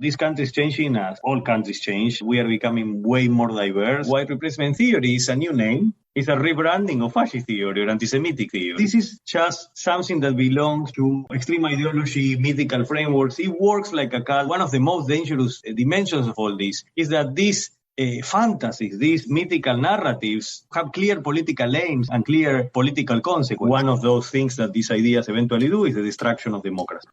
This country is changing as all countries change. We are becoming way more diverse. White replacement theory is a new name. It's a rebranding of fascist theory or anti-Semitic theory. This is just something that belongs to extreme ideology, mythical frameworks. It works like a cult. One of the most dangerous dimensions of all this is that these fantasies, these mythical narratives have clear political aims and clear political consequences. One of those things that these ideas eventually do is the destruction of democracy.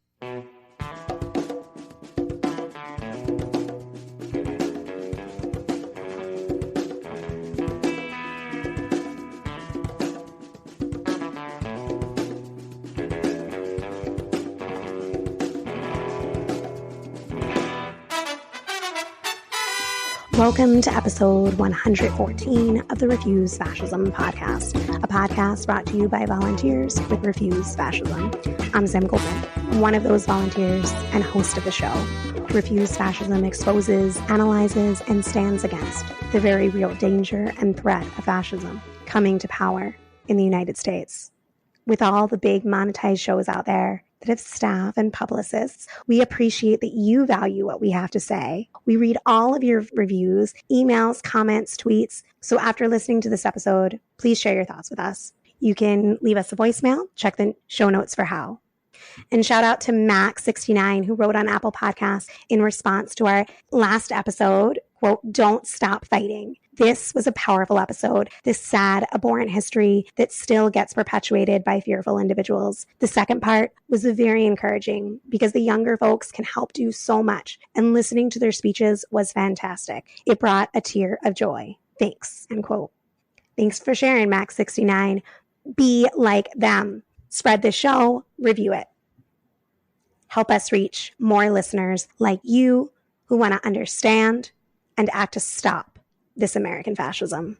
Welcome to episode 114 of the Refuse Fascism podcast, a podcast brought to you by volunteers with Refuse Fascism. I'm Sam Goldman, one of those volunteers and host of the show. Refuse Fascism exposes, analyzes, and stands against the very real danger and threat of fascism coming to power in the United States. With all the big monetized shows out there that have staff and publicists, we appreciate that you value what we have to say. We read all of your reviews, emails, comments, tweets. So after listening to this episode, please share your thoughts with us. You can leave us a voicemail. Check the show notes for how. And shout out to Mac69, who wrote on Apple Podcasts in response to our last episode, quote, "Don't stop fighting." This was a powerful episode, this sad, abhorrent history that still gets perpetuated by fearful individuals. The second part was very encouraging because the younger folks can help do so much, and listening to their speeches was fantastic. It brought a tear of joy. Thanks, end quote. Thanks for sharing, Mac69. Be like them. Spread the show, review it. Help us reach more listeners like you who want to understand and act to stop this American fascism.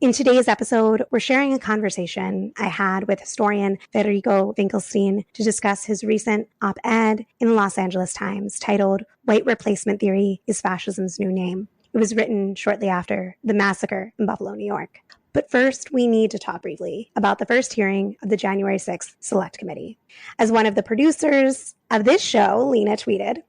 In today's episode, we're sharing a conversation I had with historian Federico Finkelstein to discuss his recent op-ed in the Los Angeles Times titled "White Replacement Theory is Fascism's New Name." It was written shortly after the massacre in Buffalo, New York. But first, we need to talk briefly about the first hearing of the January 6th Select Committee. As one of the producers of this show, Lena tweeted,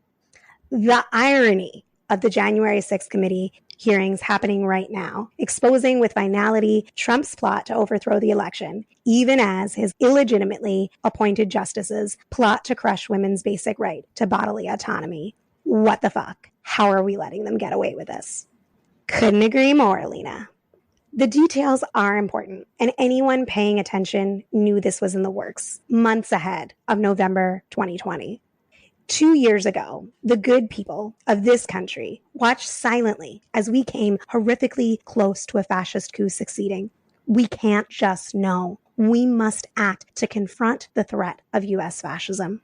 "The irony of the January 6th Committee hearings happening right now, exposing with finality Trump's plot to overthrow the election, even as his illegitimately appointed justices plot to crush women's basic right to bodily autonomy. What the fuck? How are we letting them get away with this?" Couldn't agree more, Lena. The details are important, and anyone paying attention knew this was in the works months ahead of November 2020. 2 years ago, the good people of this country watched silently as we came horrifically close to a fascist coup succeeding. We can't just know. We must act to confront the threat of U.S. fascism.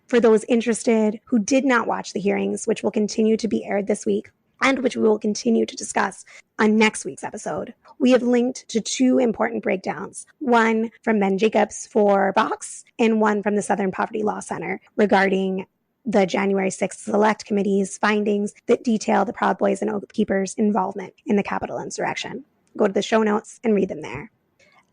For those interested who did not watch the hearings, which will continue to be aired this week, and which we will continue to discuss on next week's episode, we have linked to two important breakdowns, one from Ben Jacobs for Vox and one from the Southern Poverty Law Center regarding the January 6th Select Committee's findings that detail the Proud Boys and Oath Keepers' involvement in the Capitol insurrection. Go to the show notes and read them there.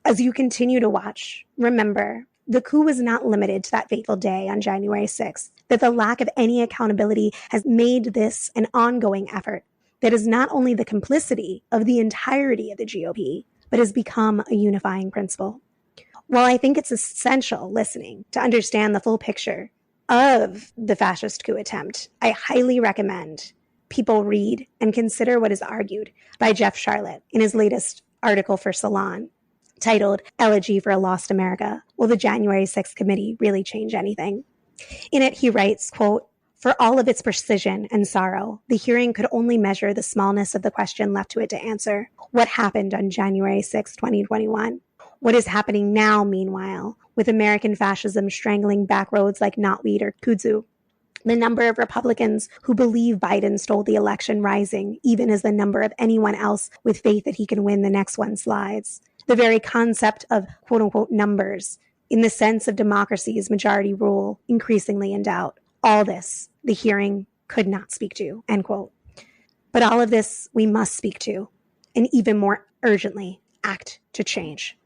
As you continue to watch, remember, the coup was not limited to that fateful day on January 6th, that the lack of any accountability has made this an ongoing effort that is not only the complicity of the entirety of the GOP, but has become a unifying principle. While I think it's essential listening to understand the full picture of the fascist coup attempt, I highly recommend people read and consider what is argued by Jeff Sharlet in his latest article for Salon, titled "Elegy for a Lost America. Will the January 6th Committee Really Change Anything?" In it, he writes, quote, "For all of its precision and sorrow, the hearing could only measure the smallness of the question left to it to answer. What happened on January 6, 2021? What is happening now, meanwhile, with American fascism strangling backroads like knotweed or kudzu? The number of Republicans who believe Biden stole the election rising, even as the number of anyone else with faith that he can win the next one slides. The very concept of quote-unquote numbers, in the sense of democracy's majority rule, increasingly in doubt. All this, the hearing could not speak to," end quote. But all of this we must speak to, and even more urgently, act to change.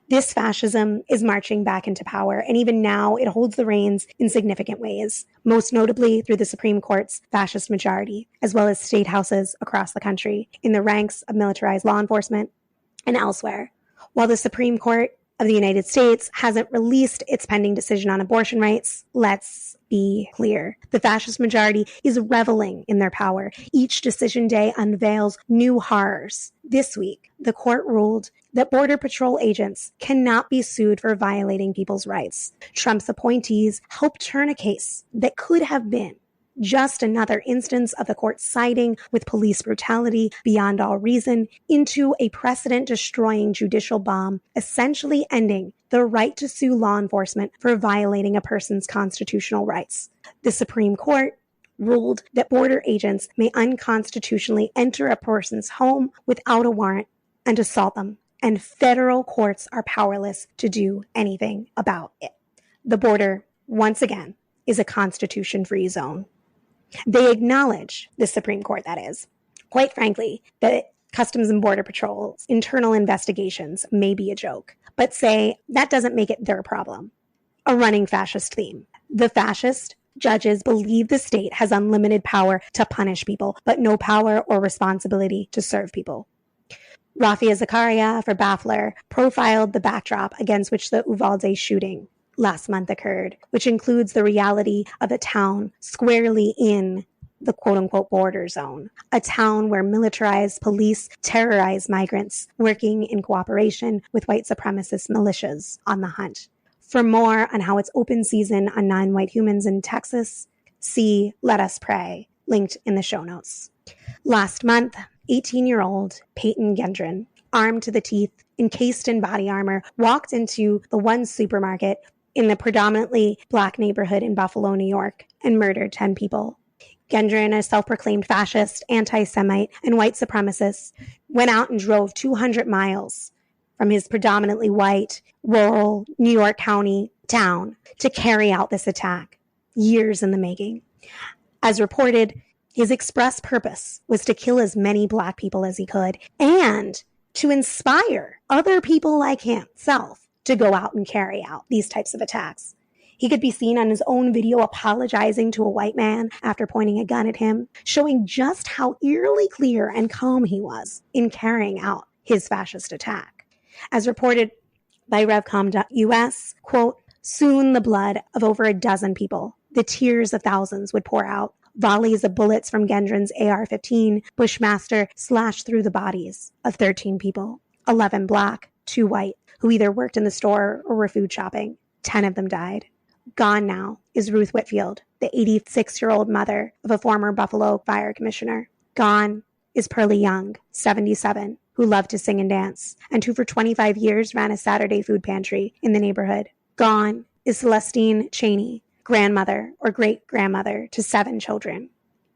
This fascism is marching back into power, and even now it holds the reins in significant ways, most notably through the Supreme Court's fascist majority, as well as state houses across the country, in the ranks of militarized law enforcement and elsewhere. While the Supreme Court of the United States hasn't released its pending decision on abortion rights, let's be clear. The fascist majority is reveling in their power. Each decision day unveils new horrors. This week, the court ruled that Border Patrol agents cannot be sued for violating people's rights. Trump's appointees helped turn a case that could have been just another instance of the court siding with police brutality beyond all reason into a precedent-destroying judicial bomb, essentially ending the right to sue law enforcement for violating a person's constitutional rights. The Supreme Court ruled that border agents may unconstitutionally enter a person's home without a warrant and assault them, and federal courts are powerless to do anything about it. The border, once again, is a constitution-free zone. They acknowledge, the Supreme Court that is, quite frankly, that Customs and Border Patrol's internal investigations may be a joke, but say that doesn't make it their problem. A running fascist theme. The fascist judges believe the state has unlimited power to punish people, but no power or responsibility to serve people. Rafia Zakaria for Baffler profiled the backdrop against which the Uvalde shooting last month occurred, which includes the reality of a town squarely in the quote-unquote border zone, a town where militarized police terrorize migrants working in cooperation with white supremacist militias on the hunt. For more on how it's open season on non-white humans in Texas, see Let Us Pray, linked in the show notes. Last month, 18-year-old Peyton Gendron, armed to the teeth, encased in body armor, walked into the one supermarket in the predominantly Black neighborhood in Buffalo, New York, and murdered 10 people. Gendron, a self-proclaimed fascist, anti-Semite, and white supremacist, went out and drove 200 miles from his predominantly white, rural New York County town to carry out this attack, years in the making. As reported, his express purpose was to kill as many Black people as he could and to inspire other people like himself to go out and carry out these types of attacks. He could be seen on his own video apologizing to a white man after pointing a gun at him, showing just how eerily clear and calm he was in carrying out his fascist attack. As reported by Revcom.us, quote, soon the blood of over a dozen people, the tears of thousands would pour out. Volleys of bullets from Gendron's AR-15 Bushmaster slashed through the bodies of 13 people, 11 Black, 2 white, who either worked in the store or were food shopping. 10 of them died. Gone now is Ruth Whitfield, the 86-year-old mother of a former Buffalo fire commissioner. Gone is Pearlie Young, 77, who loved to sing and dance, and who for 25 years ran a Saturday food pantry in the neighborhood. Gone is Celestine Cheney, grandmother or great-grandmother to 7 children.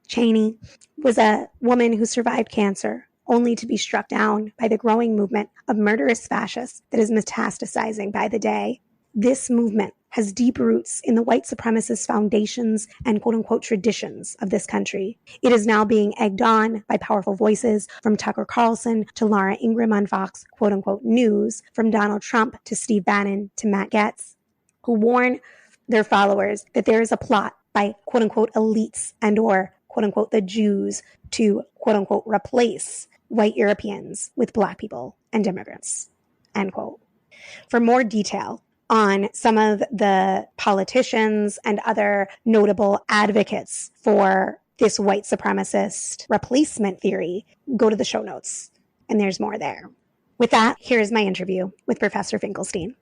Cheney was a woman who survived cancer, only to be struck down by the growing movement of murderous fascists that is metastasizing by the day. This movement has deep roots in the white supremacist foundations and quote-unquote traditions of this country. It is now being egged on by powerful voices from Tucker Carlson to Laura Ingraham on Fox quote-unquote news, from Donald Trump to Steve Bannon to Matt Gaetz, who warn their followers that there is a plot by quote-unquote elites and or quote-unquote the Jews to quote-unquote replace white Europeans with Black people and immigrants, end quote. For more detail on some of the politicians and other notable advocates for this white supremacist replacement theory, go to the show notes, and there's more there. With that, here's my interview with Professor Finkelstein.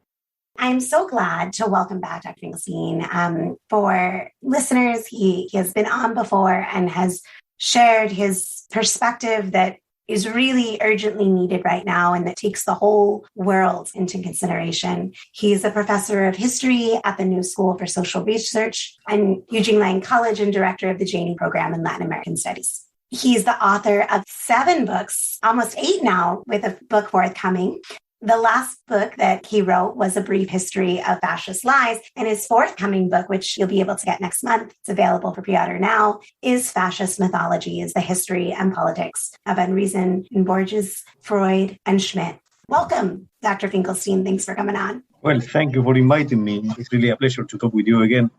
I'm so glad to welcome back Dr. Finkelstein. For listeners, he has been on before and has shared his perspective that is really urgently needed right now and that takes the whole world into consideration. He's a professor of history at the New School for Social Research and Eugene Lang College and director of the Janey Program in Latin American Studies. He's the author of 7 books, almost 8 now, with a book forthcoming. The last book that he wrote was A Brief History of Fascist Lies, and his forthcoming book, which you'll be able to get next month, it's available for pre-order now, is Fascist Mythology, is the history and politics of Unreason in Borges, Freud, and Schmidt. Welcome, Dr. Finkelstein. Thanks for coming on. Well, thank you for inviting me. It's really a pleasure to talk with you again.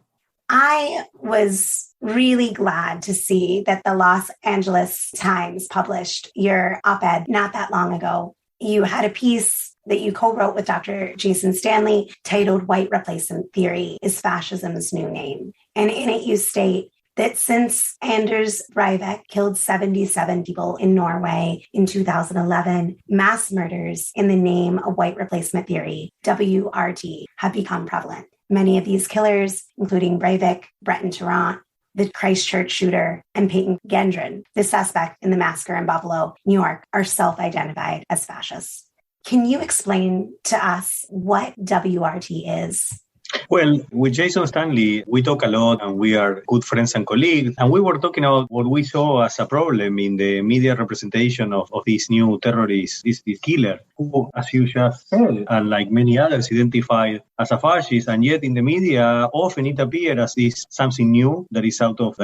I was really glad to see that the Los Angeles Times published your op-ed not that long ago. You had a piece that you co-wrote with Dr. Jason Stanley titled White Replacement Theory is Fascism's New Name. And in it, you state that since Anders Breivik killed 77 people in Norway in 2011, mass murders in the name of white replacement theory, WRT, have become prevalent. Many of these killers, including Breivik, Breton Tarrant, the Christchurch shooter, and Peyton Gendron, the suspect in the massacre in Buffalo, New York, are self-identified as fascists. Can you explain to us what WRT is? Well, with Jason Stanley, we talk a lot and we are good friends and colleagues. And we were talking about what we saw as a problem in the media representation of this new terrorist, this killer, who, as you just said, and like many others, identified as a fascist. And yet in the media, often it appears as this something new that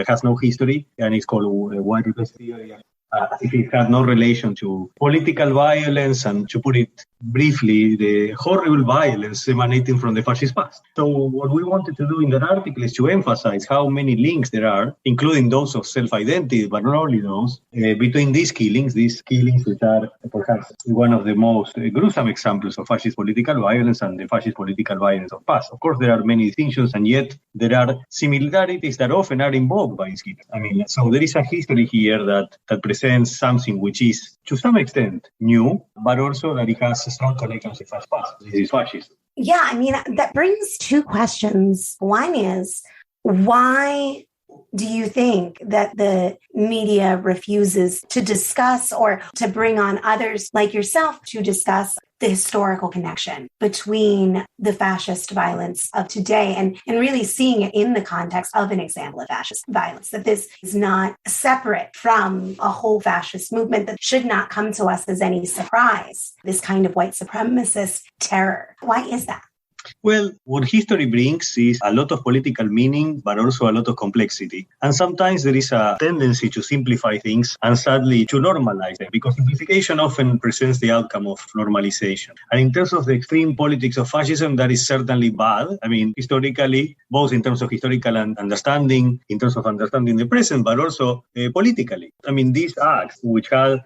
has no history, and it's called white replacement theory. As if it had no relation to political violence and, to put it briefly, the horrible violence emanating from the fascist past. So what we wanted to do in that article is to emphasize how many links there are, including those of self-identity, but not only those, between these killings which are perhaps one of the most gruesome examples of fascist political violence and the fascist political violence of past. Of course, there are many distinctions, and yet there are similarities that often are invoked by these killers. I mean, so there is a history here that presents something which is, to some extent, new, but also that it has strong connections with past. This is fascism. Yeah, I mean, that brings two questions. One is, why do you think that the media refuses to discuss or to bring on others like yourself to discuss the historical connection between the fascist violence of today and really seeing it in the context of an example of fascist violence, that this is not separate from a whole fascist movement that should not come to us as any surprise, this kind of white supremacist terror? Why is that? Well, what history brings is a lot of political meaning, but also a lot of complexity. And sometimes there is a tendency to simplify things and sadly to normalize them, because simplification often presents the outcome of normalization. And in terms of the extreme politics of fascism, that is certainly bad. I mean, historically, both in terms of historical understanding, in terms of understanding the present, but also politically. I mean, these acts, which had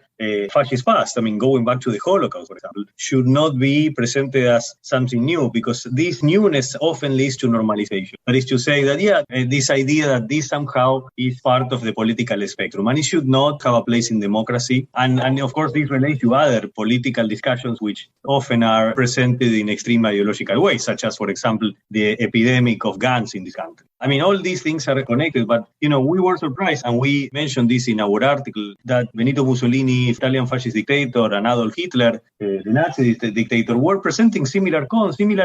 fascist past, I mean, going back to the Holocaust, for example, should not be presented as something new, because this newness often leads to normalization. That is to say that, this idea that this somehow is part of the political spectrum, and it should not have a place in democracy. And of course, this relates to other political discussions which often are presented in extreme ideological ways, such as, for example, the epidemic of guns in this country. I mean, all these things are connected, but, we were surprised, and we mentioned this in our article, that Benito Mussolini, Italian fascist dictator, and Adolf Hitler, the Nazi dictator, were presenting similar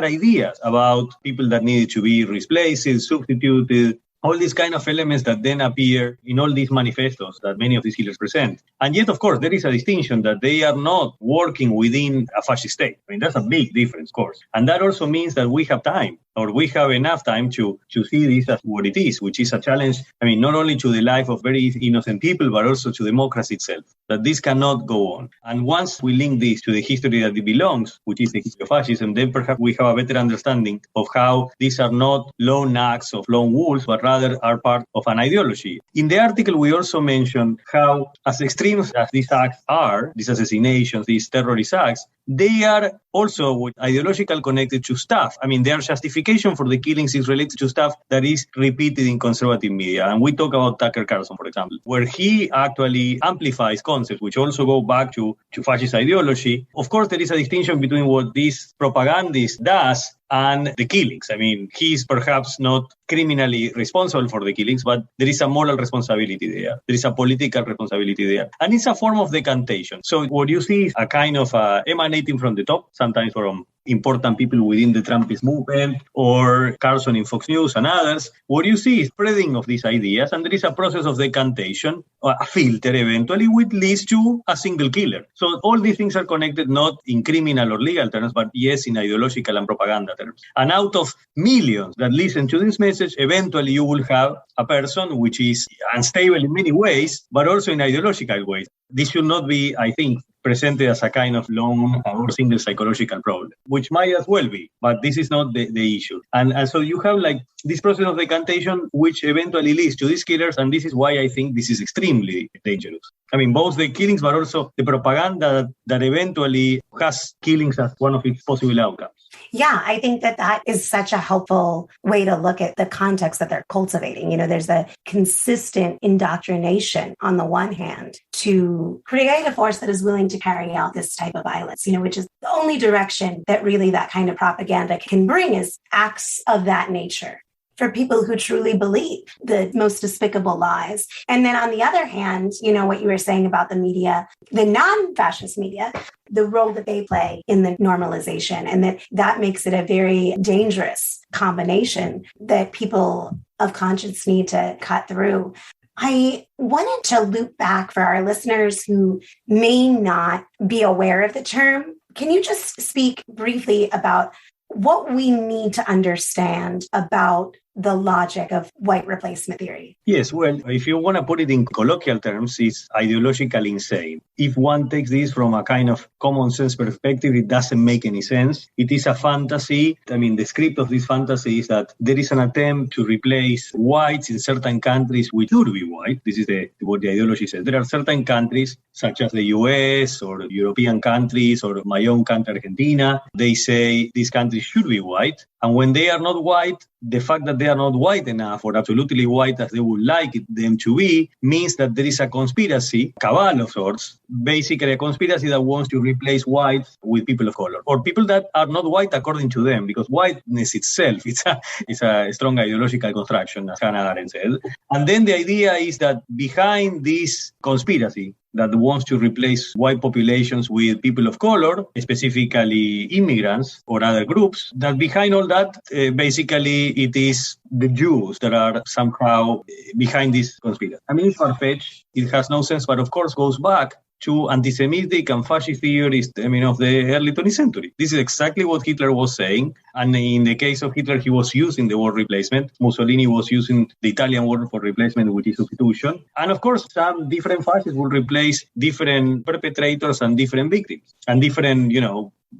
ideas about people that needed to be replaced, substituted, all these kind of elements that then appear in all these manifestos that many of these killers present. And yet, of course, there is a distinction that they are not working within a fascist state. I mean, that's a big difference, of course. And that also means that we have time, or we have enough time to see this as what it is, which is a challenge, I mean, not only to the life of very innocent people, but also to democracy itself, that this cannot go on. And once we link this to the history that it belongs, which is the history of fascism, then perhaps we have a better understanding of how these are not lone acts of lone wolves, but rather are part of an ideology. In the article, we also mentioned how, as extreme as these acts are, these assassinations, these terrorist acts, they are also ideological connected to stuff. I mean, their justification for the killings is related to stuff that is repeated in conservative media. And we talk about Tucker Carlson, for example, where he actually amplifies concepts which also go back to fascist ideology. Of course, there is a distinction between what this propagandist does and the killings. I mean, he's perhaps not criminally responsible for the killings, but there is a moral responsibility there. There is a political responsibility there. And it's a form of decantation. So what you see is a kind of emanating from the top, sometimes from important people within the Trumpist movement, or Carlson in Fox News and others. What you see is spreading of these ideas, and there is a process of decantation, or a filter eventually, which leads to a single killer. So all these things are connected not in criminal or legal terms, but yes, in ideological and propaganda terms. And out of millions that listen to this message, eventually you will have a person which is unstable in many ways, but also in ideological ways. This should not be, I think, presented as a kind of lone or single psychological problem, which might as well be, but this is not the issue. And so you have like this process of decantation, which eventually leads to these killers, and this is why I think this is extremely dangerous. I mean, both the killings, but also the propaganda that eventually has killings as one of its possible outcomes. Yeah, I think that is such a helpful way to look at the context that they're cultivating. You know, there's a consistent indoctrination on the one hand to create a force that is willing to carry out this type of violence, you know, which is the only direction that really that kind of propaganda can bring is acts of that nature for people who truly believe the most despicable lies. And then on the other hand, you know, what you were saying about the media, the non-fascist media, the role that they play in the normalization, and that makes it a very dangerous combination that people of conscience need to cut through. I wanted to loop back for our listeners who may not be aware of the term. Can you just speak briefly about what we need to understand about the logic of white replacement theory? Yes, well, if you want to put it in colloquial terms, it's ideologically insane. If one takes this from a kind of common sense perspective, it doesn't make any sense. It is a fantasy. I mean, the script of this fantasy is that there is an attempt to replace whites in certain countries which should be white. This is what the ideology says. There are certain countries, such as the US or European countries or my own country, Argentina. They say these countries should be white. And when they are not white, the fact that they are not white enough or absolutely white as they would like them to be means that there is a conspiracy, cabal of sorts, basically a conspiracy that wants to replace whites with people of color or people that are not white according to them, because whiteness itself is a strong ideological construction, as Hannah Arendt said. And then the idea is that behind this conspiracy that wants to replace white populations with people of color, specifically immigrants or other groups, that behind all that, basically it is the Jews that are somehow behind this conspiracy. I mean, it's far-fetched, it has no sense, but of course goes back to anti-Semitic and fascist theories, of the early 20th century. This is exactly what Hitler was saying. And in the case of Hitler, he was using the word replacement. Mussolini was using the Italian word for replacement, which is substitution. And of course, some different fascists will replace different perpetrators and different victims and different,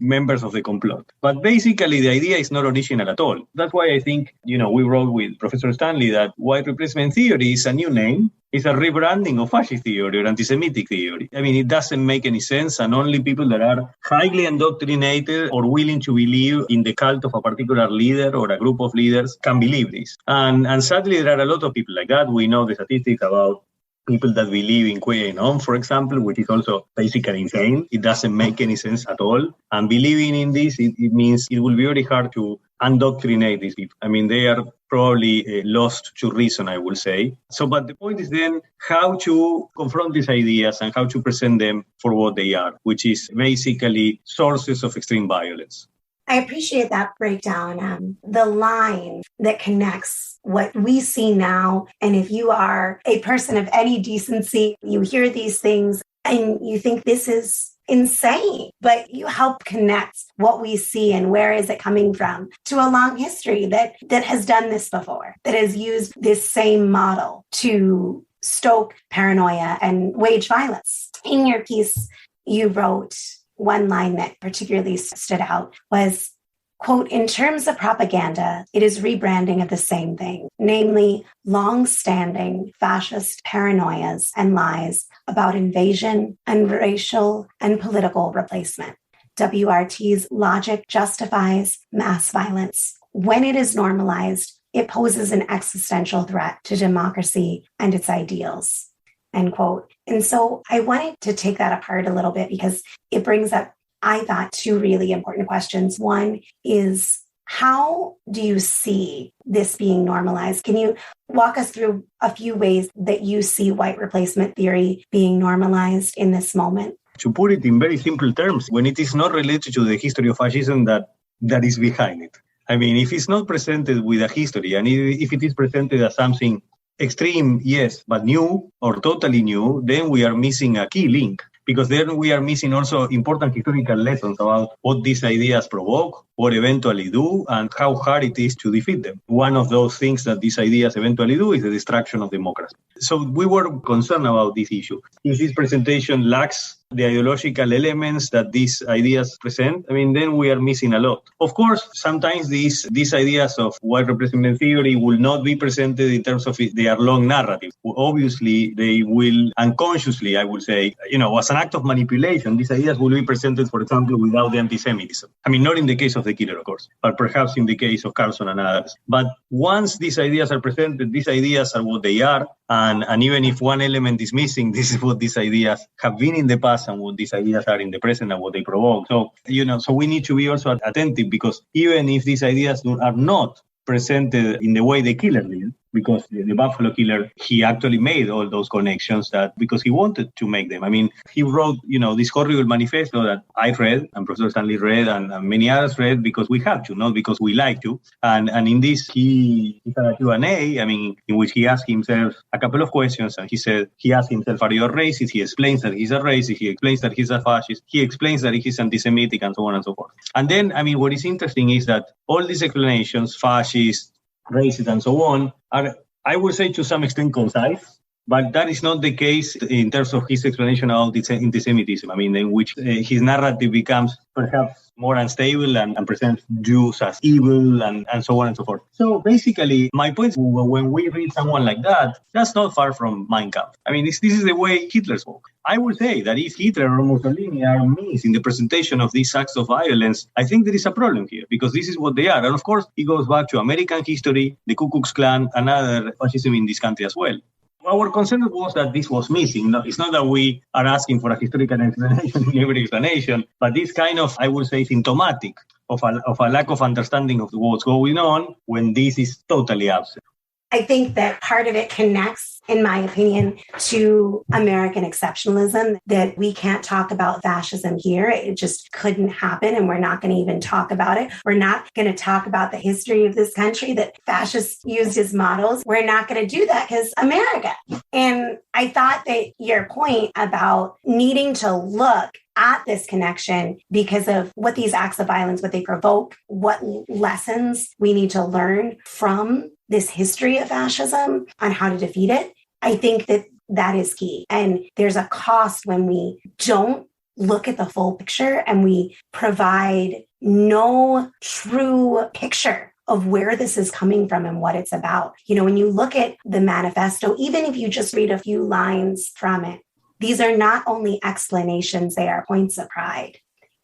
members of the complot. But basically, the idea is not original at all. That's why I think, we wrote with Professor Stanley that white replacement theory is a new name. It's a rebranding of fascist theory or anti-Semitic theory. I mean, it doesn't make any sense, and only people that are highly indoctrinated or willing to believe in the cult of a particular leader or a group of leaders can believe this. And sadly, there are a lot of people like that. We know the statistics about people that believe in QAnon, for example, which is also basically insane. It doesn't make any sense at all. And believing in this, it means it will be very hard to indoctrinate these people. I mean, they are probably lost to reason, I will say. But the point is then how to confront these ideas and how to present them for what they are, which is basically sources of extreme violence. I appreciate that breakdown. The line that connects what we see now, and if you are a person of any decency, you hear these things and you think this is insane, but you help connect what we see and where is it coming from to a long history that has done this before, that has used this same model to stoke paranoia and wage violence. In your piece, you wrote one line that particularly stood out was, quote, "In terms of propaganda, it is rebranding of the same thing, namely long-standing fascist paranoias and lies about invasion and racial and political replacement. WRT's logic justifies mass violence. When it is normalized, it poses an existential threat to democracy and its ideals." End quote. And so I wanted to take that apart a little bit because it brings up, I thought, two really important questions. One is, how do you see this being normalized? Can you walk us through a few ways that you see white replacement theory being normalized in this moment? To put it in very simple terms, when it is not related to the history of fascism that is behind it. I mean, if it's not presented with a history, and if it is presented as something extreme, yes, but new or totally new, then we are missing a key link. Because then we are missing also important historical lessons about what these ideas provoke, what eventually do, and how hard it is to defeat them. One of those things that these ideas eventually do is the destruction of democracy. So we were concerned about this issue. If this presentation lacks the ideological elements that these ideas present, then we are missing a lot. Of course, sometimes these ideas of white replacement theory will not be presented in terms of their long narrative. Obviously, they will unconsciously, I would say, as an act of manipulation, these ideas will be presented, for example, without the anti-Semitism. Not in the case of the killer, of course, but perhaps in the case of Carlson and others. But once these ideas are presented, these ideas are what they are. And even if one element is missing, this is what these ideas have been in the past and what these ideas are in the present and what they provoke. So, so we need to be also attentive, because even if these ideas are not presented in the way the killer did, because the Baffler killer, he actually made all those connections because he wanted to make them. He wrote, this horrible manifesto that I read, and Professor Stanley read, and many others read, because we have to, not because we like to. And in this, he had a Q&A, in which he asked himself a couple of questions, and he asked himself, are you a racist? He explains that he's a racist. He explains that he's a fascist. He explains that he's anti-Semitic, and so on and so forth. And then, what is interesting is that all these explanations, fascist, racist, and so on, are, I would say, to some extent concise, but that is not the case in terms of his explanation about anti-Semitism, in which his narrative becomes perhaps more unstable and presents Jews as evil and so on and so forth. So basically, my point is, when we read someone like that, that's not far from Mein Kampf. This is the way Hitler spoke. I would say that if Hitler or Mussolini are missed in the presentation of these acts of violence, I think there is a problem here, because this is what they are. And of course, it goes back to American history, the Ku Klux Klan, and other fascism in this country as well. Our concern was that this was missing. No, it's not that we are asking for a historical explanation in every explanation, but this kind of, I would say, symptomatic of a lack of understanding of what's going on when this is totally absent. I think that part of it connects, in my opinion, to American exceptionalism, that we can't talk about fascism here. It just couldn't happen, and we're not going to even talk about it. We're not going to talk about the history of this country that fascists used as models. We're not going to do that because America. And I thought that your point about needing to look at this connection because of what these acts of violence, what they provoke, what lessons we need to learn from this history of fascism on how to defeat it. I think that is key. And there's a cost when we don't look at the full picture and we provide no true picture of where this is coming from and what it's about. When you look at the manifesto, even if you just read a few lines from it, these are not only explanations, they are points of pride.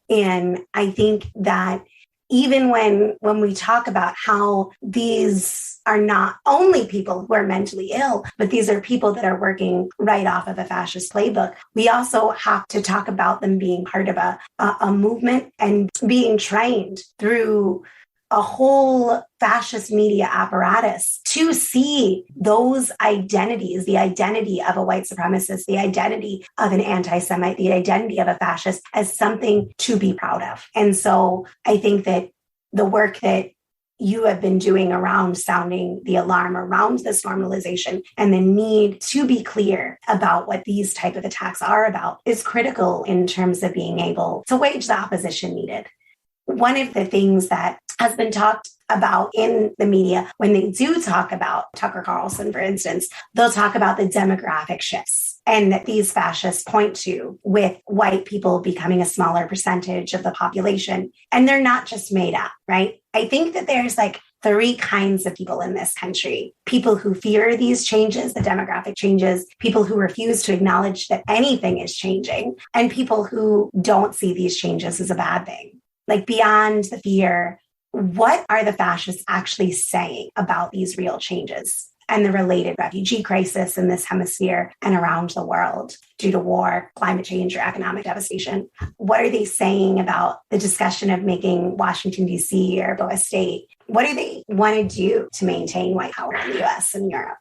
And I think that even when we talk about how these are not only people who are mentally ill, but these are people that are working right off of a fascist playbook, we also have to talk about them being part of a movement and being trained through a whole fascist media apparatus to see those identities, the identity of a white supremacist, the identity of an anti-Semite, the identity of a fascist, as something to be proud of. And so I think that the work that you have been doing around sounding the alarm around this normalization and the need to be clear about what these type of attacks are about is critical in terms of being able to wage the opposition needed. One of the things that has been talked about in the media, when they do talk about Tucker Carlson, for instance, they'll talk about the demographic shifts and that these fascists point to with white people becoming a smaller percentage of the population. And they're not just made up, right? I think that there's three kinds of people in this country: people who fear these changes, the demographic changes, people who refuse to acknowledge that anything is changing, and people who don't see these changes as a bad thing. Beyond the fear, what are the fascists actually saying about these real changes and the related refugee crisis in this hemisphere and around the world due to war, climate change, or economic devastation? What are they saying about the discussion of making Washington, D.C. or Boa State? What do they want to do to maintain white power in the U.S. and Europe?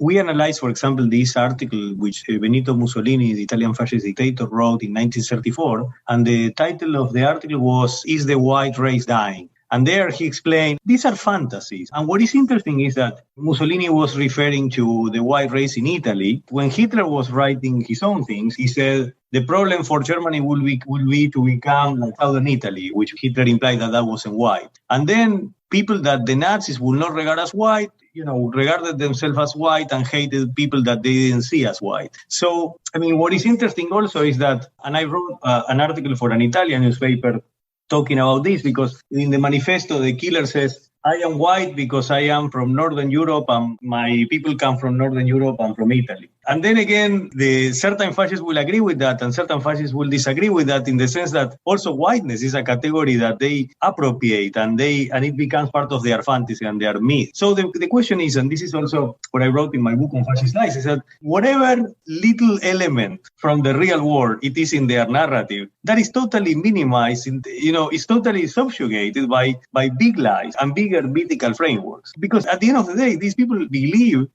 We analyzed, for example, this article which Benito Mussolini, the Italian fascist dictator, wrote in 1934, and the title of the article was, "Is the White Race Dying?" And there he explained, these are fantasies. And what is interesting is that Mussolini was referring to the white race in Italy. When Hitler was writing his own things, he said, the problem for Germany will be to become like Southern Italy, which Hitler implied that wasn't white. And then people that the Nazis will not regard as white, regarded themselves as white and hated people that they didn't see as white. So, what is interesting also is that, and I wrote an article for an Italian newspaper talking about this, because in the manifesto, the killer says, I am white because I am from Northern Europe and my people come from Northern Europe and from Italy. And then again, the certain fascists will agree with that and certain fascists will disagree with that, in the sense that also whiteness is a category that they appropriate and it becomes part of their fantasy and their myth. So the question is, and this is also what I wrote in my book on fascist lies, is that whatever little element from the real world it is in their narrative, that is totally minimized, is totally subjugated by big lies and bigger mythical frameworks. Because at the end of the day, these people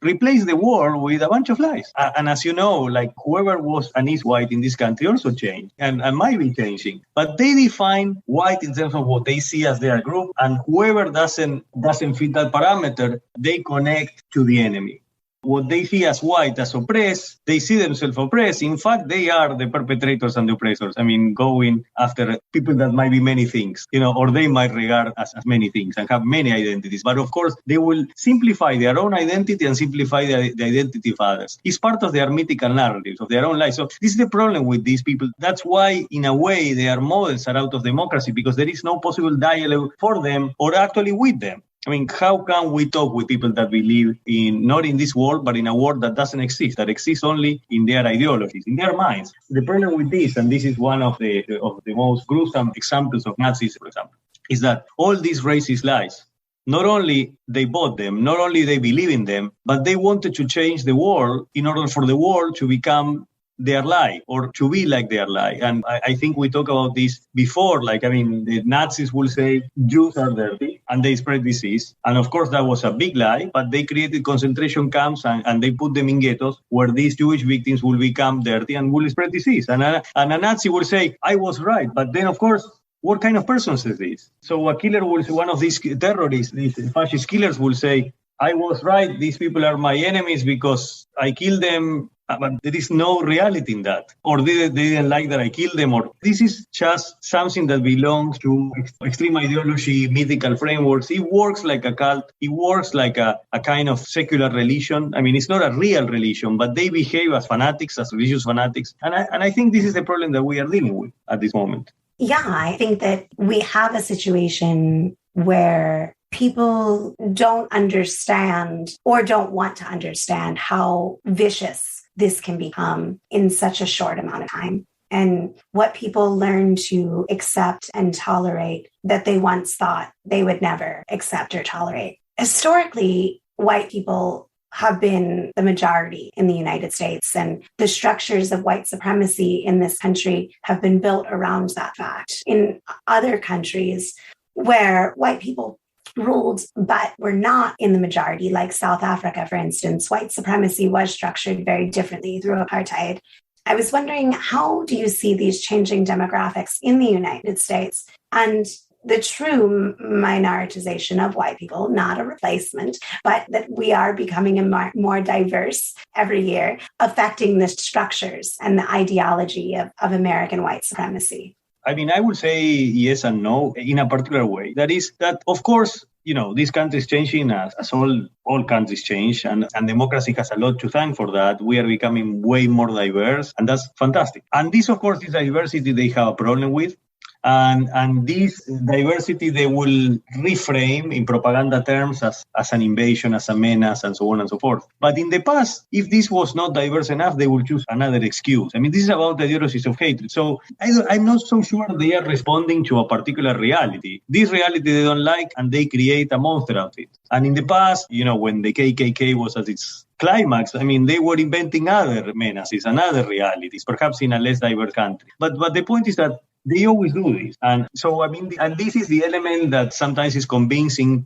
replace the world with a bunch of lies. And as you know, like whoever was and is white in this country also changed and might be changing. But they define white in terms of what they see as their group, and whoever doesn't fit that parameter, they connect to the enemy. What they see as white, as oppressed, they see themselves oppressed. In fact, they are the perpetrators and the oppressors. Going after people that might be many things, or they might regard as many things and have many identities. But of course, they will simplify their own identity and simplify the identity of others. It's part of their mythical narratives, of their own lives. So this is the problem with these people. That's why, in a way, their models are out of democracy, because there is no possible dialogue for them or actually with them. How can we talk with people that believe not in this world, but in a world that doesn't exist, that exists only in their ideologies, in their minds? The problem with this, and this is one of the most gruesome examples of Nazis, for example, is that all these racist lies, not only they bought them, not only they believe in them, but they wanted to change the world in order for the world to become their lie or to be like their lie. And I think we talked about this before. The Nazis will say Jews are dirty and they spread disease. And of course, that was a big lie, but they created concentration camps and they put them in ghettos where these Jewish victims will become dirty and will spread disease. And a Nazi will say, I was right. But then, of course, what kind of person says this? So a killer will say, one of these terrorists, these fascist killers will say, I was right. These people are my enemies because I killed them. But there is no reality in that. Or they didn't like that I killed them. Or this is just something that belongs to extreme ideology, mythical frameworks. It works like a cult. It works like a kind of secular religion. It's not a real religion, but they behave as fanatics, as religious fanatics. And I think this is the problem that we are dealing with at this moment. Yeah, I think that we have a situation where people don't understand or don't want to understand how vicious this can become in such a short amount of time. And what people learn to accept and tolerate that they once thought they would never accept or tolerate. Historically, white people have been the majority in the United States, and the structures of white supremacy in this country have been built around that fact. In other countries where white people ruled but were not in the majority, like South Africa, for instance, white supremacy was structured very differently through apartheid. I was wondering, how do you see these changing demographics in the United States and the true minoritization of white people, not a replacement, but that we are becoming more diverse every year, affecting the structures and the ideology of American white supremacy? I would say yes and no in a particular way. That is that, of course, this country is changing as all countries change, and democracy has a lot to thank for that. We are becoming way more diverse, and that's fantastic. And this, of course, this diversity they have a problem with. And this diversity they will reframe in propaganda terms as an invasion, as a menace, and so on and so forth. But in the past, if this was not diverse enough, they would choose another excuse. This is about the ideologies of hatred. So I'm not so sure they are responding to a particular reality. This reality they don't like, and they create a monster out of it. And in the past, when the KKK was at its climax, they were inventing other menaces and other realities, perhaps in a less diverse country. But the point is that they always do this. And so, and this is the element that sometimes is convincing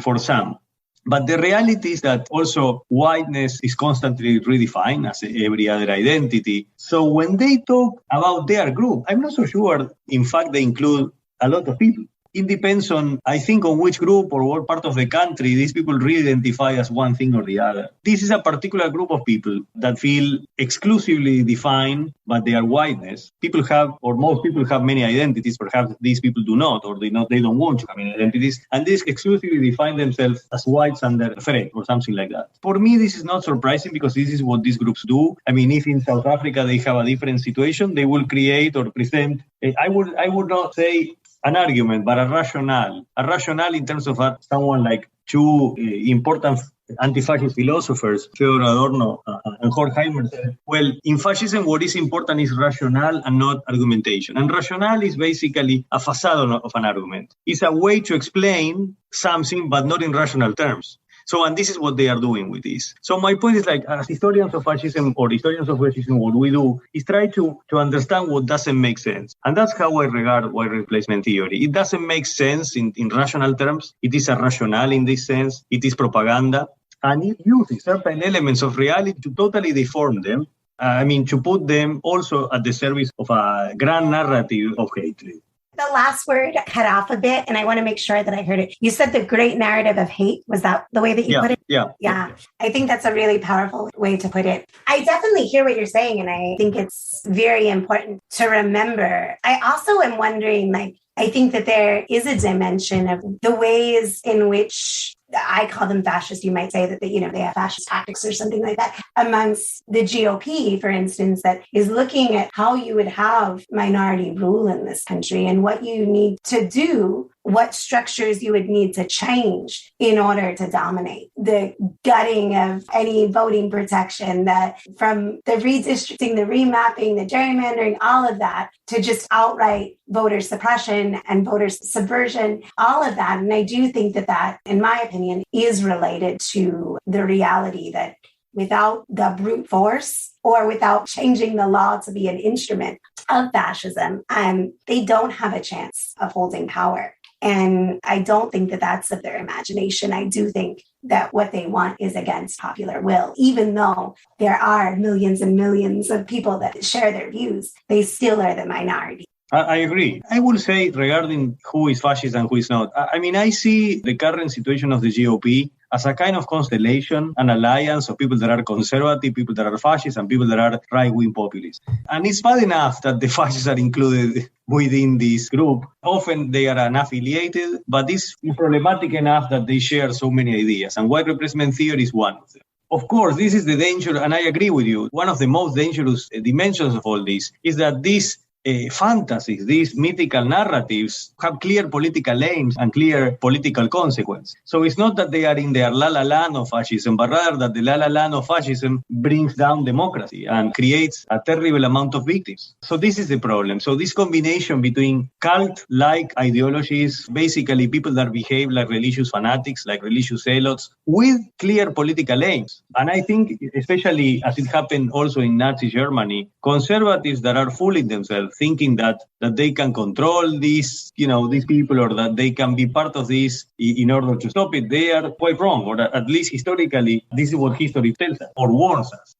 for some. But the reality is that also whiteness is constantly redefined as every other identity. So when they talk about their group, I'm not so sure, in fact, they include a lot of people. It depends on, I think, on which group or what part of the country these people really identify as one thing or the other. This is a particular group of people that feel exclusively defined by their whiteness. People have, or most people have many identities. Perhaps these people do not, or they don't want to have any identities. And they exclusively define themselves as whites under threat or something like that. For me, this is not surprising because this is what these groups do. I mean, if in South Africa they have a different situation, they will create or present, I would not say an argument, but a rationale. A rationale in terms of someone like two important anti-fascist philosophers, Theodor Adorno and Horkheimer, said, well, in fascism, what is important is rationale and not argumentation. And rationale is basically a facade of an argument. It's a way to explain something, but not in rational terms. So, and this is what they are doing with this. So my point is, like, as historians of fascism or historians of fascism, what we do is try to understand what doesn't make sense. And that's how I regard white replacement theory. It doesn't make sense in rational terms. It is a rationale in this sense. It is propaganda. And it uses certain elements of reality to totally deform them. To put them also at the service of a grand narrative of hatred. The last word cut off a bit, and I want to make sure that I heard it. You said the great narrative of hate. Was that the way that you put it? Yeah. I think that's a really powerful way to put it. I definitely hear what you're saying, and I think it's very important to remember. I also am wondering, I think that there is a dimension of the ways in which I call them fascist. You might say that they have fascist tactics or something like that amongst the GOP, for instance, that is looking at how you would have minority rule in this country and what you need to do, what structures you would need to change in order to dominate. The gutting of any voting protection, that from the redistricting, the remapping, the gerrymandering, all of that, to just outright voter suppression and voter subversion, all of that. And I do think that, in my opinion, is related to the reality that without the brute force or without changing the law to be an instrument of fascism, they don't have a chance of holding power. And I don't think that that's of their imagination. I do think that what they want is against popular will. Even though there are millions and millions of people that share their views, they still are the minority. I agree. I will say, regarding who is fascist and who is not, I see the current situation of the GOP as a kind of constellation, an alliance of people that are conservative, people that are fascist, and people that are right-wing populists. And it's bad enough that the fascists are included within this group. Often they are unaffiliated, but it's problematic enough that they share so many ideas. And white replacement theory is one of them. Of course, this is the danger, and I agree with you. One of the most dangerous dimensions of all this is that these fantasies, these mythical narratives, have clear political aims and clear political consequence. So it's not that they are in their la-la land of fascism, but rather that the la-la land of fascism brings down democracy and creates a terrible amount of victims. So this is the problem. So this combination between cult-like ideologies, basically people that behave like religious fanatics, like religious zealots, with clear political aims. And I think, especially as it happened also in Nazi Germany, conservatives that are fooling themselves, thinking that they can control these people, or that they can be part of this in order to stop it, they are quite wrong. Or at least historically, this is what history tells us or warns us.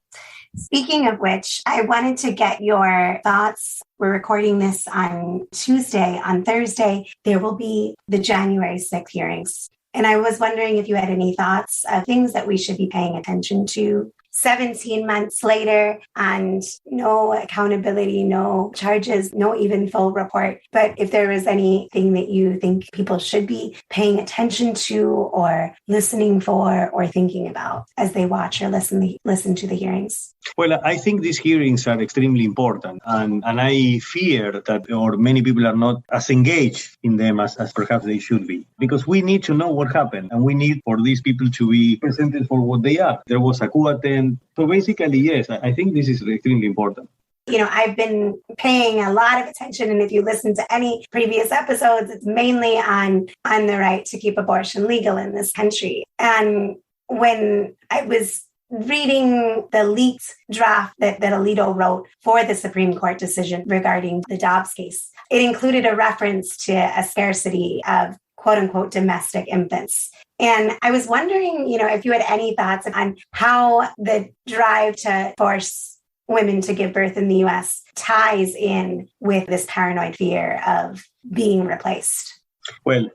Speaking of which, I wanted to get your thoughts. We're recording this on Tuesday. On Thursday, there will be the January 6th hearings. And I was wondering if you had any thoughts of things that we should be paying attention to 17 months later, and no accountability, no charges, no even full report. But if there is anything that you think people should be paying attention to or listening for or thinking about as they watch or listen to the hearings. Well, I think these hearings are extremely important, and I fear that, or many people are not as engaged in them as perhaps they should be, because we need to know what happened, and we need for these people to be presented for what they are. There was a coup attempt. So basically, yes, I think this is extremely important. I've been paying a lot of attention, and if you listen to any previous episodes, it's mainly on the right to keep abortion legal in this country. And when I was reading the leaked draft that Alito wrote for the Supreme Court decision regarding the Dobbs case, it included a reference to a scarcity of quote-unquote domestic infants. And I was wondering, if you had any thoughts on how the drive to force women to give birth in the U.S. ties in with this paranoid fear of being replaced. Well,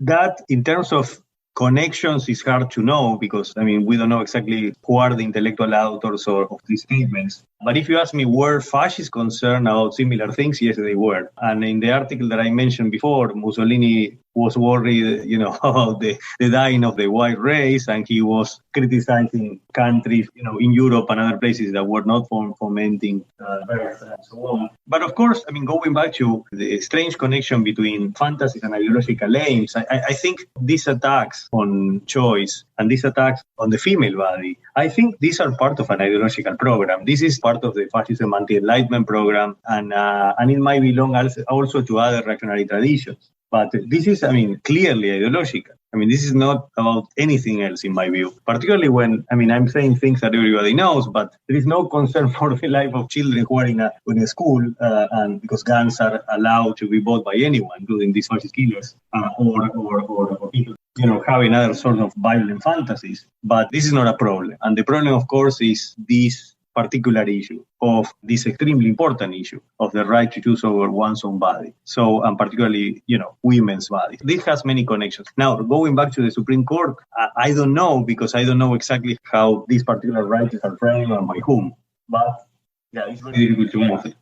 that in terms of connections is hard to know because, we don't know exactly who are the intellectual authors of these statements. But if you ask me, were fascists concerned about similar things? Yes, they were. And in the article that I mentioned before, Mussolini was worried, about the dying of the white race, and he was criticizing countries, in Europe and other places that were not fomenting birth and so on. But of course, going back to the strange connection between fantasies and ideological aims, I think these attacks on choice and these attacks on the female body, I think these are part of an ideological program. This is part of the fascism anti-enlightenment program, and it might belong also to other reactionary traditions. But this is, clearly ideological. This is not about anything else, in my view. Particularly when, I'm saying things that everybody knows, but there is no concern for the life of children who are in a school, and because guns are allowed to be bought by anyone, including these fascist killers, or people, having other sort of violent fantasies. But this is not a problem. And the problem, of course, is this particular issue of this extremely important issue of the right to choose over one's own body. So, and particularly, women's bodies. This has many connections. Now, going back to the Supreme Court, I don't know, because I don't know exactly how these particular rights are framed and by whom. But, yeah, it's very difficult to move it.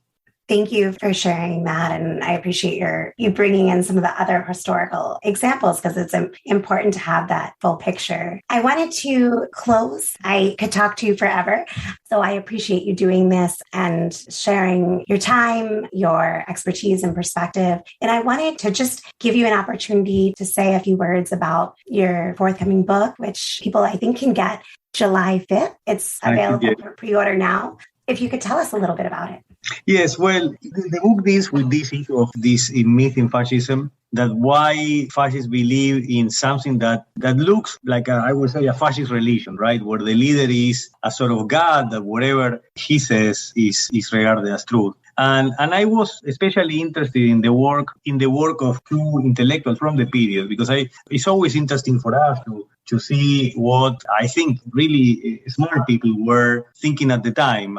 Thank you for sharing that. And I appreciate you bringing in some of the other historical examples, because it's important to have that full picture. I wanted to close. I could talk to you forever. So I appreciate you doing this and sharing your time, your expertise and perspective. And I wanted to just give you an opportunity to say a few words about your forthcoming book, which people, I think, can get July 5th. It's available for pre-order now. If you could tell us a little bit about it. Yes, well, the book deals with this issue of this myth in fascism, that why fascists believe in something that looks like, I would say, a fascist religion, right? Where the leader is a sort of God, that whatever he says is regarded as truth. And I was especially interested in the work of two intellectuals from the period, because it's always interesting for us to see what I think really smart people were thinking at the time.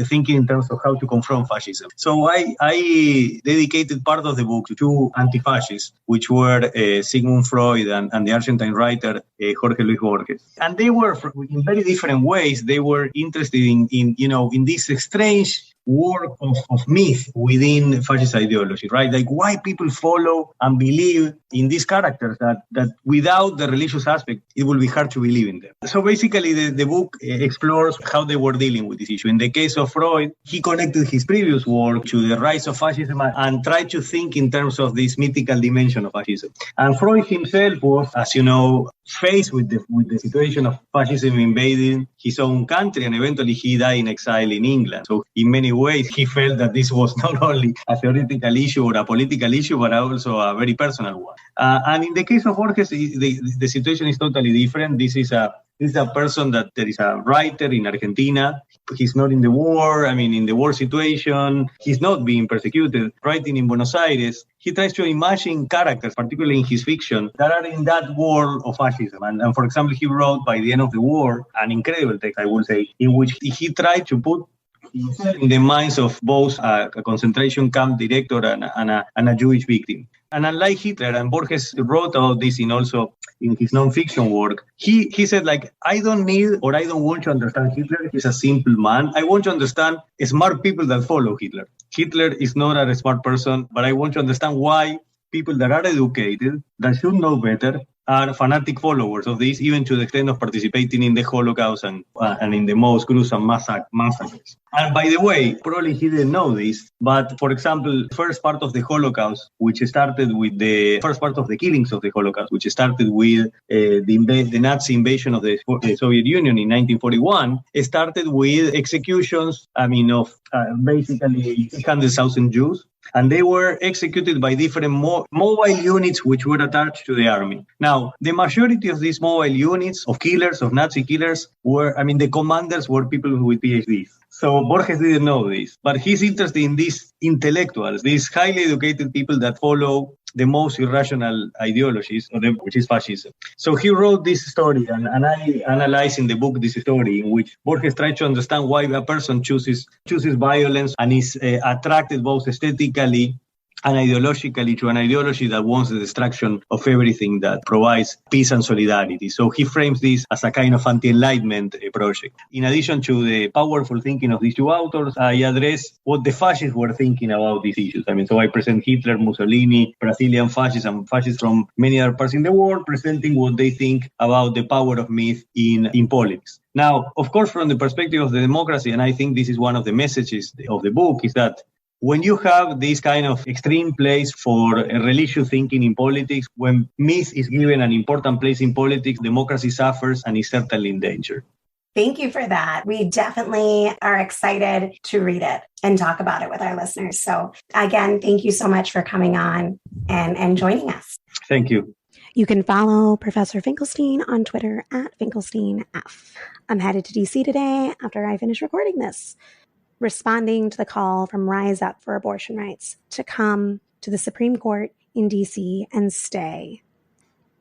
Thinking in terms of how to confront fascism. So I dedicated part of the book to two anti-fascists, which were Sigmund Freud and the Argentine writer Jorge Luis Borges. And they were, in very different ways, they were interested in this strange work of myth within fascist ideology, right? Like why people follow and believe in these characters that without the religious aspect, it will be hard to believe in them. So basically, the book explores how they were dealing with this issue. In the case of Freud, he connected his previous work to the rise of fascism and tried to think in terms of this mythical dimension of fascism. And Freud himself was, as you know, faced with the situation of fascism invading his own country, and eventually he died in exile in England. So in many ways, he felt that this was not only a theoretical issue or a political issue, but also a very personal one. And in the case of Borges, the situation is totally different. This is a person that there is a writer in Argentina. He's not in the war. In the war situation, he's not being persecuted. Writing in Buenos Aires, he tries to imagine characters, particularly in his fiction, that are in that world of fascism. And for example, he wrote by the end of the war an incredible text, I would say, in which he tried to put himself in the minds of both a concentration camp director and a Jewish victim. And unlike Hitler, and Borges wrote about this also in his non-fiction work, he said, I don't need or I don't want to understand Hitler. He's a simple man. I want to understand smart people that follow Hitler. Hitler is not a smart person, but I want to understand why people that are educated, that should know better, are fanatic followers of this, even to the extent of participating in the Holocaust and in the most gruesome massacres. And by the way, probably he didn't know this, but for example, the first part of the Holocaust, which started with the first part of the killings of the Holocaust, which started with the Nazi invasion of the Soviet Union in 1941, started with executions, of basically 600,000 Jews. And they were executed by different mobile units which were attached to the army. Now, the majority of these mobile units of killers, of Nazi killers, were, the commanders were people with PhDs. So Borges didn't know this, but he's interested in these intellectuals, these highly educated people that follow the most irrational ideologies, which is fascism. So he wrote this story, and I analyze in the book this story in which Borges tried to understand why a person chooses violence and is attracted both aesthetically and ideologically to an ideology that wants the destruction of everything that provides peace and solidarity. So he frames this as a kind of anti-enlightenment project. In addition to the powerful thinking of these two authors, I address what the fascists were thinking about these issues. So I present Hitler, Mussolini, Brazilian fascists, and fascists from many other parts in the world, presenting what they think about the power of myth in politics. Now, of course, from the perspective of the democracy, and I think this is one of the messages of the book, is that when you have this kind of extreme place for religious thinking in politics, when myth is given an important place in politics, democracy suffers and is certainly in danger. Thank you for that. We definitely are excited to read it and talk about it with our listeners. So again, thank you so much for coming on and joining us. Thank you. You can follow Professor Finkelstein on Twitter at FinkelsteinF. I'm headed to DC today after I finish recording this, responding to the call from Rise Up for Abortion Rights to come to the Supreme Court in DC and stay.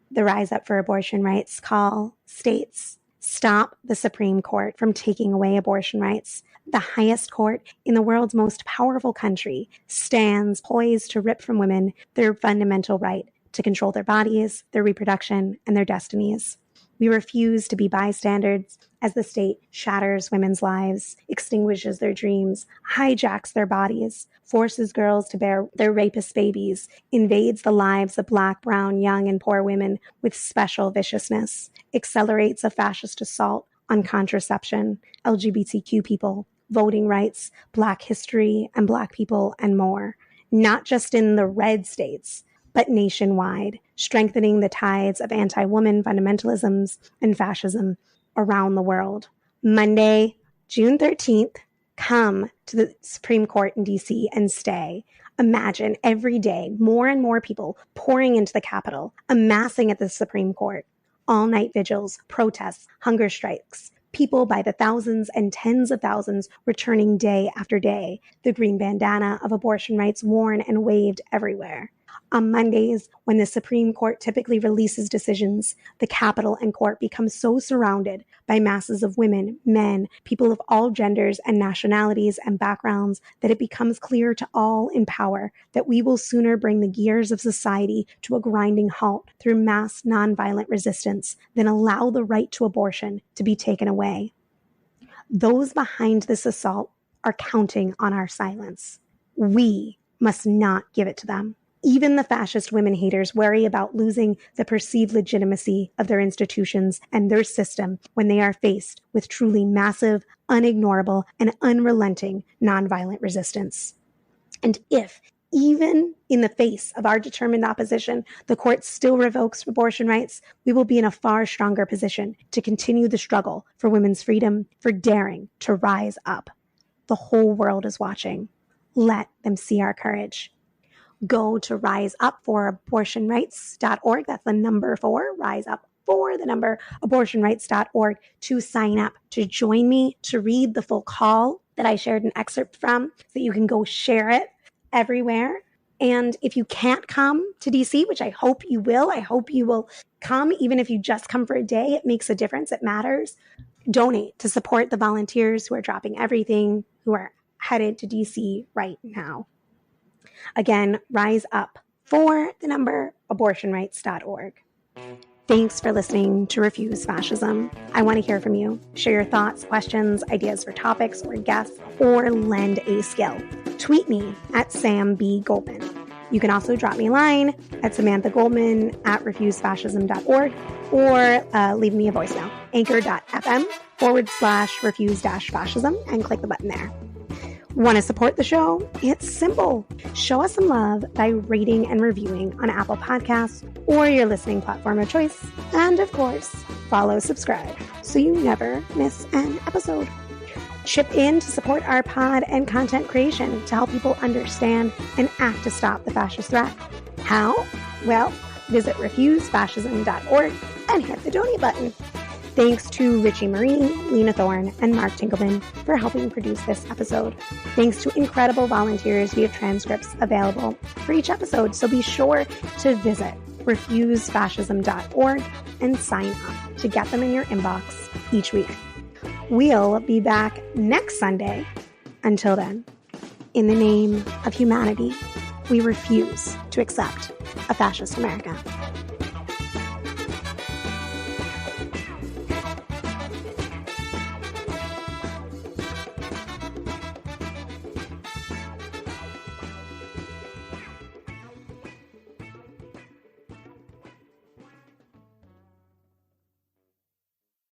The Rise Up for Abortion Rights call states, stop the Supreme Court from taking away abortion rights. The highest court in the world's most powerful country stands poised to rip from women their fundamental right to control their bodies, their reproduction, and their destinies. We refuse to be bystanders as the state shatters women's lives, extinguishes their dreams, hijacks their bodies, forces girls to bear their rapist babies, invades the lives of Black, brown, young, and poor women with special viciousness, accelerates a fascist assault on contraception, LGBTQ people, voting rights, Black history, and Black people, and more. Not just in the red states, but nationwide, strengthening the tides of anti-woman fundamentalisms and fascism around the world. Monday, June 13th, come to the Supreme Court in DC and stay. Imagine every day more and more people pouring into the Capitol, amassing at the Supreme Court. All-night vigils, protests, hunger strikes, people by the thousands and tens of thousands returning day after day, the green bandana of abortion rights worn and waved everywhere. On Mondays, when the Supreme Court typically releases decisions, the Capitol and court become so surrounded by masses of women, men, people of all genders and nationalities and backgrounds that it becomes clear to all in power that we will sooner bring the gears of society to a grinding halt through mass nonviolent resistance than allow the right to abortion to be taken away. Those behind this assault are counting on our silence. We must not give it to them. Even the fascist women haters worry about losing the perceived legitimacy of their institutions and their system when they are faced with truly massive, unignorable, and unrelenting nonviolent resistance. And if, even in the face of our determined opposition, the court still revokes abortion rights, we will be in a far stronger position to continue the struggle for women's freedom, for daring to rise up. The whole world is watching. Let them see our courage. Go to riseupforabortionrights.org. That's the number 4, riseupforabortionrights.org to sign up, to join me, to read the full call that I shared an excerpt from so that you can go share it everywhere. And if you can't come to DC, which I hope you will come, even if you just come for a day, it makes a difference. It matters. Donate to support the volunteers who are dropping everything, who are headed to DC right now. Again, rise up for abortionrights.org. Thanks for listening to Refuse Fascism. I want to hear from you. Share your thoughts, questions, ideas for topics or guests, or lend a skill. Tweet me at Sam B. Goldman. You can also drop me a line at SamanthaGoldman@RefuseFascism.org or leave me a voicemail, anchor.fm/refuse-fascism, and click the button there. Want to support the show? It's simple. Show us some love by rating and reviewing on Apple Podcasts or your listening platform of choice. And of course, follow, subscribe, so you never miss an episode. Chip in to support our pod and content creation to help people understand and act to stop the fascist threat. How? Well, visit RefuseFascism.org and hit the donate button. Thanks to Richie Marie, Lena Thorne, and Mark Tinkelman for helping produce this episode. Thanks to incredible volunteers, we have transcripts available for each episode, so be sure to visit RefuseFascism.org and sign up to get them in your inbox each week. We'll be back next Sunday. Until then, in the name of humanity, We refuse to accept a fascist America.